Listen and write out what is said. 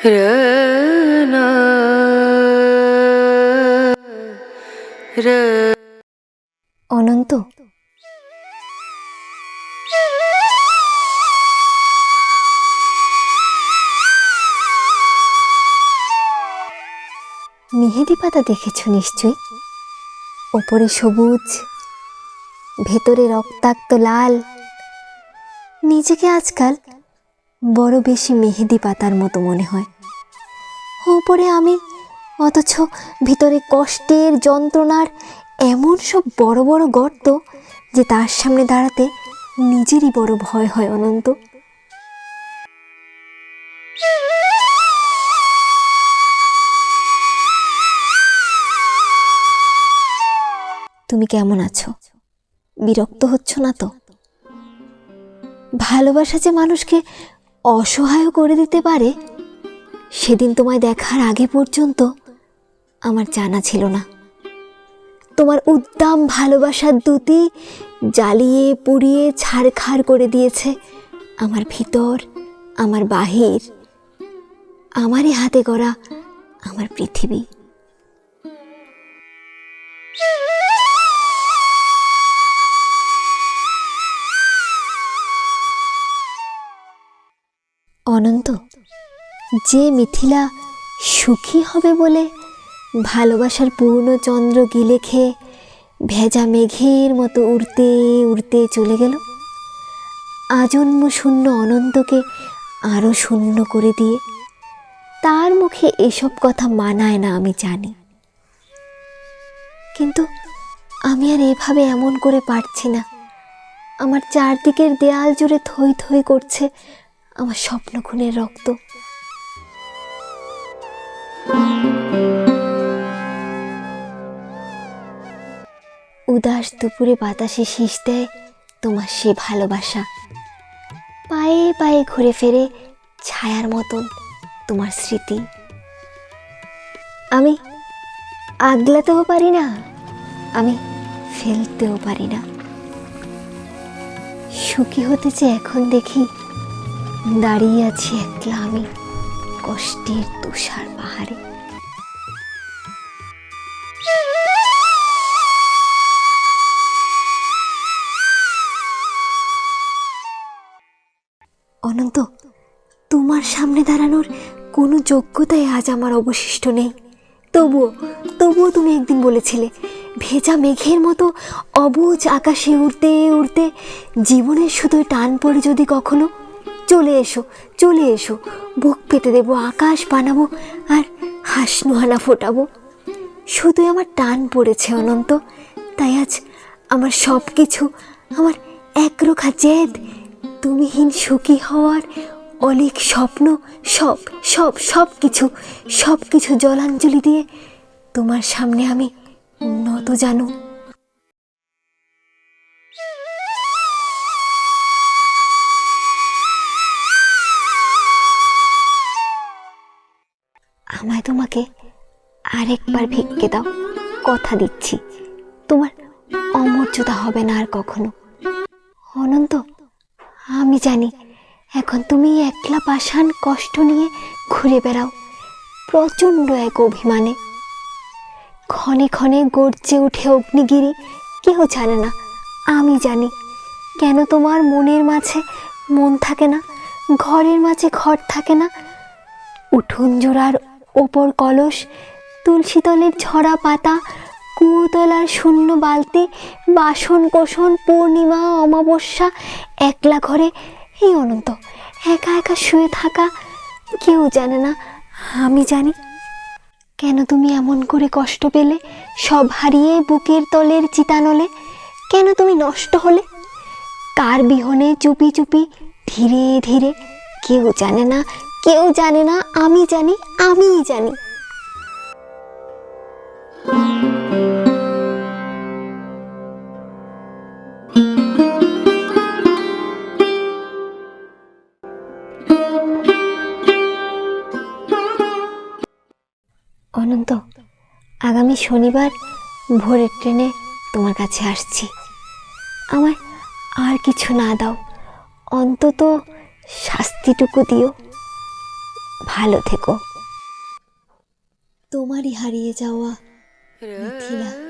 রনা র অনন্ত, মেহেদি পাতা দেখেছ নিশ্চয়ই? ওপরে সবুজ, ভেতরে রক্তাক্ত লাল। নিজেকে আজকাল বড় বেশি মেহেদি পাতার মতো মনে হয়। ওপরে আমি, অথচ ভিতরে কষ্টের, যন্ত্রণার এমন সব বড় বড় গর্ত যে তার সামনে দাঁড়াতে নিজেরই বড় ভয় হয়। অনন্ত, তুমি কেমন আছো? বিরক্ত হচ্ছ না তো? ভালোবাসা যে মানুষকে অসহায় করে দিতে পারে, সেদিন তোমায় দেখার আগে পর্যন্ত আমার জানা ছিল না। তোমার উদ্দাম ভালোবাসার দ্যুতি জ্বালিয়ে পুড়িয়ে ছারখার করে দিয়েছে আমার ভিতর, আমার বাহির, আমারই হাতে গড়া আমার পৃথিবী। অনন্ত, যে মিথিলা সুখী হবে বলে ভালোবাসার পূর্ণ চন্দ্র গিলে খেয়ে ভেজা মেঘের মতো উড়তে উড়তে চলে গেল, আজন্ম শূন্য অনন্তকে আরো শূন্য করে দিয়ে, তার মুখে এসব কথা মানায় না আমি জানি। কিন্তু আমি আর এভাবে এমন করে পারছি না। আমার চারদিকের দেয়াল জুড়ে থই থই করছে আমার স্বপ্ন খুনের রক্ত। উদাস দুপুরে বাতাসে শীষ দেয় তোমার সে ভালোবাসা, পায়ে পায়ে ঘুরে ফেরে ছায়ার মতন তোমার স্মৃতি। আমি আগলাতেও পারি না, আমি ফেলতেও পারি না। সুখী হতে চেয়ে এখন দেখি দাঁড়িয়ে আছি একলা আমি কষ্টের তুষার পাহাড়ে। অনন্ত, তোমার সামনে দাঁড়ানোর কোনো যোগ্যতাই আজ আমার অবশিষ্ট নেই। তবুও তুমি একদিন বলেছিলে, ভেজা মেঘের মতো অবুঝ আকাশে উড়তে উড়তে জীবনের শুধু টান পড়ে যদি কখনো, চলে এসো, বুক পেতে দেবো, আকাশ বানাবো আর হাসনোহানা ফোটাবো। শুধুই আমার টান পড়েছে অনন্ত, তাই আজ আমার সব কিছু, আমার একরোখা জেদ, তুমিহীন সুখী হওয়ার অলিক স্বপ্ন, সব কিছু জলাঞ্জলি দিয়ে তোমার সামনে আমি নত জানু। আমায় তোমাকে আরেকবার ভিক্ষে দাও, কথা দিচ্ছি তোমার অমর্যাদা হবে না আর কখনো। অনন্ত, আমি জানি এখন তুমি একলা পাষাণ কষ্ট নিয়ে ঘুরে বেড়াও প্রচণ্ড এক অভিমানে। ক্ষণে ক্ষণে গর্জে উঠে অগ্নিগিরি, কেউ জানে না, আমি জানি কেন তোমার মনের মাঝে মন থাকে না, ঘরের মাঝে ঘর থাকে না। উঠোন জোড়ার ওপর কলস, তুলসী তলের ঝরা পাতা, কুতলার শূন্য বালতি, বাসন কোসন, পূর্ণিমা অমাবস্যা, একলা ঘরে এই অনন্ত একা একা শুয়ে থাকা, কেউ জানে না, আমি জানি কেন তুমি এমন করে কষ্ট পেলে, সব হারিয়ে বুকের তলের চিতানলে। কেন তুমি নষ্ট হলে, কার বিহনে চুপি চুপি, ধীরে ধীরে, কেউ জানে না, আমি জানি। অনন্ত, আগামী শনিবার ভোরের ট্রেনে তোমার কাছে আসছি। আমায় আর কিছু না দাও, অন্তত শাস্তিটুকু দিও। ভালো থেকো। তোমারই হারিয়ে যাওয়া মিথিলা।